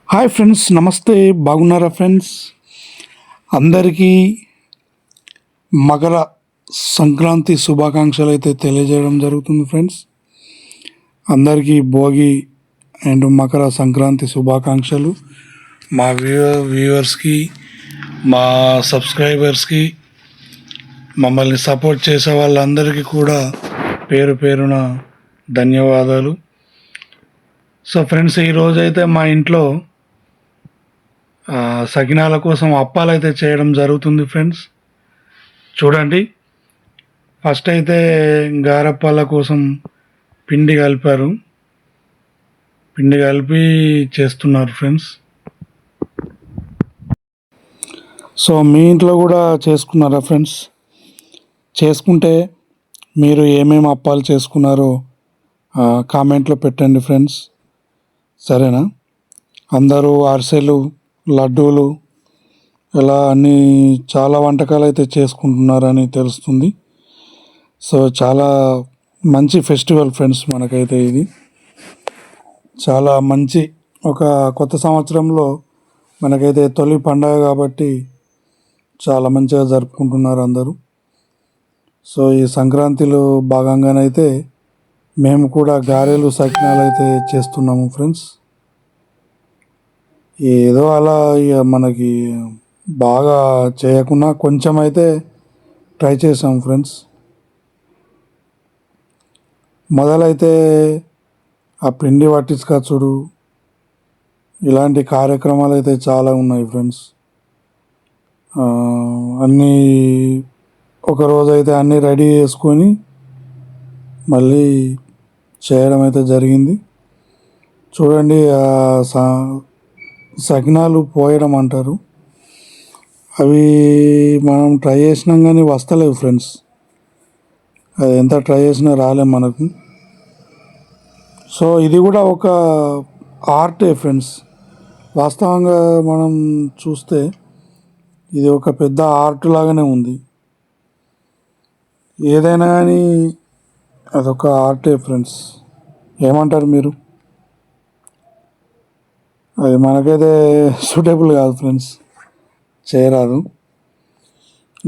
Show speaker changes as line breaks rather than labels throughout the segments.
Hi friends, నమస్తే. బాగున్నారా friends? అందరికీ మకర సంక్రాంతి శుభాకాంక్షలు అయితే తెలియజేయడం జరుగుతుంది ఫ్రెండ్స్. అందరికీ భోగి అండ్ మకర సంక్రాంతి శుభాకాంక్షలు. మా వ్యూవర్స్కి, మా సబ్స్క్రైబర్స్కి, మమ్మల్ని సపోర్ట్ చేసే వాళ్ళందరికీ కూడా పేరు పేరున ధన్యవాదాలు. సో ఫ్రెండ్స్, ఈరోజైతే మా ఇంట్లో సకినాల కోసం అప్పాలు అయితే చేయడం జరుగుతుంది ఫ్రెండ్స్. చూడండి, ఫస్ట్ అయితే గారప్పాల కోసం పిండి కలిపారు. పిండి కలిపి చేస్తున్నారు ఫ్రెండ్స్. సో మీ ఇంట్లో కూడా చేసుకున్నారా ఫ్రెండ్స్? చేసుకుంటే మీరు ఏమేమి అప్పాలు చేసుకున్నారో కామెంట్లో పెట్టండి ఫ్రెండ్స్. సరేనా? అందరూ అరిసెలు, లడ్డూలు ఇలా అన్నీ చాలా వంటకాలు అయితే చేసుకుంటున్నారని తెలుస్తుంది. సో చాలా మంచి ఫెస్టివల్ ఫ్రెండ్స్. మనకైతే ఇది చాలా మంచి ఒక కొత్త సంవత్సరంలో మనకైతే తొలి పండగ కాబట్టి చాలా మంచిగా జరుపుకుంటున్నారు అందరూ. సో ఈ సంక్రాంతిలో భాగంగానైతే మేము కూడా గారెలు, సకినాలు అయితే చేస్తున్నాము ఫ్రెండ్స్. ఏదో అలా ఇక మనకి బాగా చేయకుండా కొంచెం అయితే ట్రై చేసాం ఫ్రెండ్స్. మొదలైతే ఆ పిండి పట్టించుకొచ్చుడు, ఇలాంటి కార్యక్రమాలు అయితే చాలా ఉన్నాయి ఫ్రెండ్స్. అన్నీ ఒకరోజు అయితే అన్నీ రెడీ చేసుకొని మళ్ళీ చేయడం అయితే జరిగింది. చూడండి, సకినాలు పోయడం అంటారు. అవి మనం ట్రై చేసినాం కానీ వస్తలేవు ఫ్రెండ్స్. అది ఎంత ట్రై చేసినా రాలేం మనకు. సో ఇది కూడా ఒక ఆర్టే ఫ్రెండ్స్. వాస్తవంగా మనం చూస్తే ఇది ఒక పెద్ద ఆర్ట్ లాగానే ఉంది. ఏదైనా కానీ అదొక ఆర్టే ఫ్రెండ్స్. ఏమంటారు మీరు? అది మనకైతే సూటబుల్ కాదు ఫ్రెండ్స్, చేయరాదు.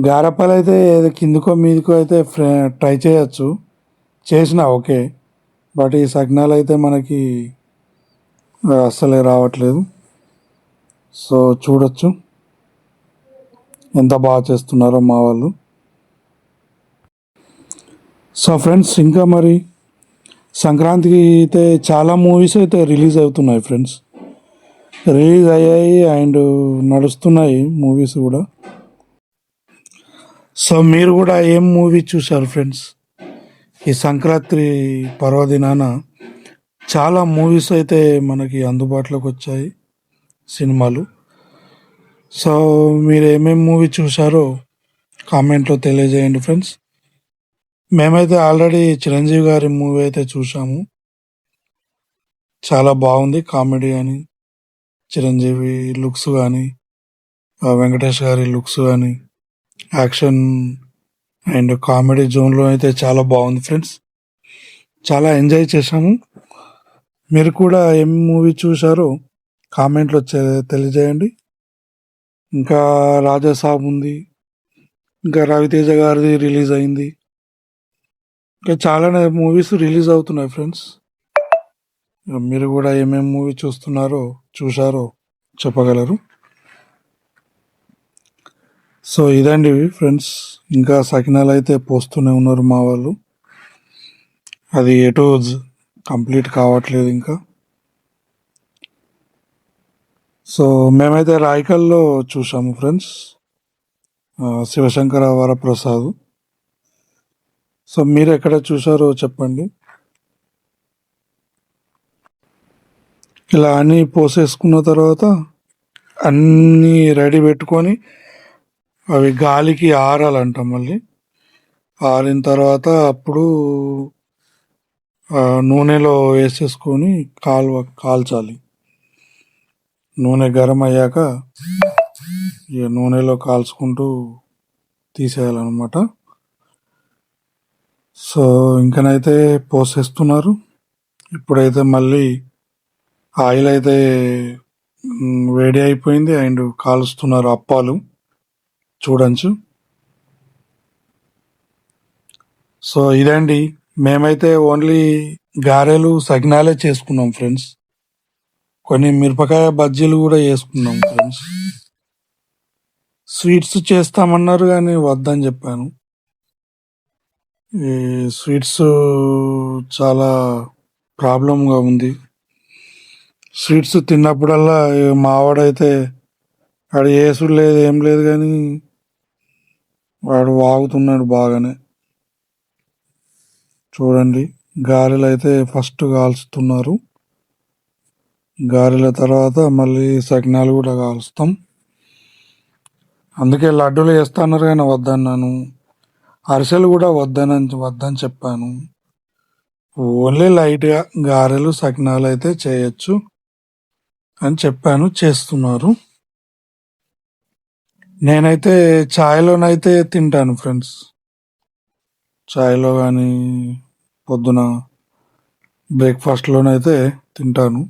గారప్పలు అయితే కిందకో మీదకో అయితే ట్రై చేయొచ్చు, చేసినా ఓకే. బట్ ఈ సకినాలు అయితే మనకి అస్సలే రావట్లేదు. సో చూడొచ్చు ఎంత బాగా చేస్తున్నారో మా వాళ్ళు. సో ఫ్రెండ్స్, ఇంకా మరి సంక్రాంతికి అయితే చాలా మూవీస్ అయితే రిలీజ్ అవుతున్నాయి ఫ్రెండ్స్. రిలీజ్ అయ్యాయి అండ్ నడుస్తున్నాయి మూవీస్ కూడా. సో మీరు కూడా ఏం మూవీ చూశారు ఫ్రెండ్స్? ఈ సంక్రాంతి పర్వదినాన చాలా మూవీస్ అయితే మనకి అందుబాటులోకి వచ్చాయి, సినిమాలు. సో మీరు ఏమేమి మూవీ చూశారో కామెంట్లో తెలియజేయండి ఫ్రెండ్స్. మేమైతే ఆల్రెడీ చిరంజీవి గారి మూవీ అయితే చూసాము. చాలా బాగుంది. కామెడీ అని, చిరంజీవి లుక్స్ కానీ, వెంకటేష్ గారి లుక్స్ కానీ, యాక్షన్ అండ్ కామెడీ జోన్లో అయితే చాలా బాగుంది ఫ్రెండ్స్. చాలా ఎంజాయ్ చేశాము. మీరు కూడా ఏం మూవీ చూశారో కామెంట్లో తెలియజేయండి. ఇంకా రాజాసాబ్ ఉంది, ఇంకా రవితేజ గారిది రిలీజ్ అయింది. ఇంకా చాలానే మూవీస్ రిలీజ్ అవుతున్నాయి ఫ్రెండ్స్. మీరు కూడా ఏమేమి మూవీ చూశారో చెప్పగలరు. సో ఇదండి ఫ్రెండ్స్. ఇంకా సకినాలు అయితే పోస్తూనే ఉన్నారు మా వాళ్ళు. అది ఎటు కంప్లీట్ కావట్లేదు ఇంకా. సో మేమైతే రాయకల్లో చూసాము ఫ్రెండ్స్, శివశంకర వరప్రసాద్. సో మీరు ఎక్కడ చూసారో చెప్పండి. ఇలా అన్నీ పోసేసుకున్న తర్వాత అన్నీ రెడీ పెట్టుకొని అవి గాలికి ఆరాలంట. మళ్ళీ ఆరిన తర్వాత అప్పుడు నూనెలో వేసేసుకొని కాల్చాలి. నూనె గరం అయ్యాక ఇక నూనెలో కాల్చుకుంటూ తీసేయాలన్నమాట. సో ఇంకనైతే పోసేస్తున్నారు. ఇప్పుడైతే మళ్ళీ ఆయిల్ అయితే వేడి అయిపోయింది అండ్ కాలుస్తున్నారు అప్పాలు చూడొచ్చు. సో ఇదండి, మేమైతే ఓన్లీ గారెలు సకినాలే చేసుకున్నాం ఫ్రెండ్స్. కొన్ని మిరపకాయ బజ్జీలు కూడా చేసుకున్నాం ఫ్రెండ్స్. స్వీట్స్ చేస్తామన్నారు కానీ వద్దని చెప్పాను. ఈ స్వీట్స్ చాలా ప్రాబ్లంగా ఉంది. స్వీట్స్ తిన్నప్పుడల్లా మావాడైతే వాడు ఏసుడు లేదు ఏం లేదు కానీ వాడు వాగుతున్నాడు బాగానే. చూడండి, గారెలు అయితే ఫస్ట్ కాల్చుతున్నారు. గారెల తర్వాత మళ్ళీ సకినాలు కూడా కాలుస్తాం. అందుకే లడ్డూలు వేస్తున్నారు కానీ వద్దన్నాను. అరిసెలు కూడా వద్దని చెప్పాను. ఓన్లీ లైట్గా గారెలు సకినాలు అయితే చేయొచ్చు అని చెప్పాను, చేస్తున్నారు. నేనైతే ఛాయ్లోనైతే తింటాను ఫ్రెండ్స్. ఛాయ్లో కానీ పొద్దున బ్రేక్ఫాస్ట్లోనైతే తింటాను.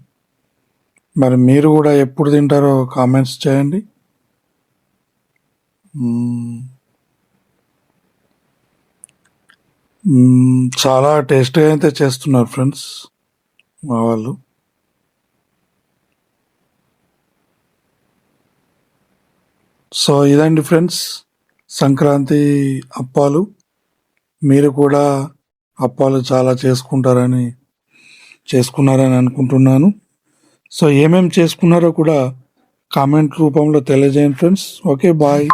మరి మీరు కూడా ఎప్పుడు తింటారో కామెంట్స్ చేయండి. చాలా టేస్టీగా అయితే చేస్తున్నారు ఫ్రెండ్స్ మా వాళ్ళు. సో ఇదండి ఫ్రెండ్స్, సంక్రాంతి అప్పాలు. మీరు కూడా అప్పాలు చాలా చేసుకున్నారని అనుకుంటున్నాను. సో ఏమేమి చేసుకున్నారో కూడా కామెంట్ రూపంలో తెలియజేయండి ఫ్రెండ్స్. Okay, bye.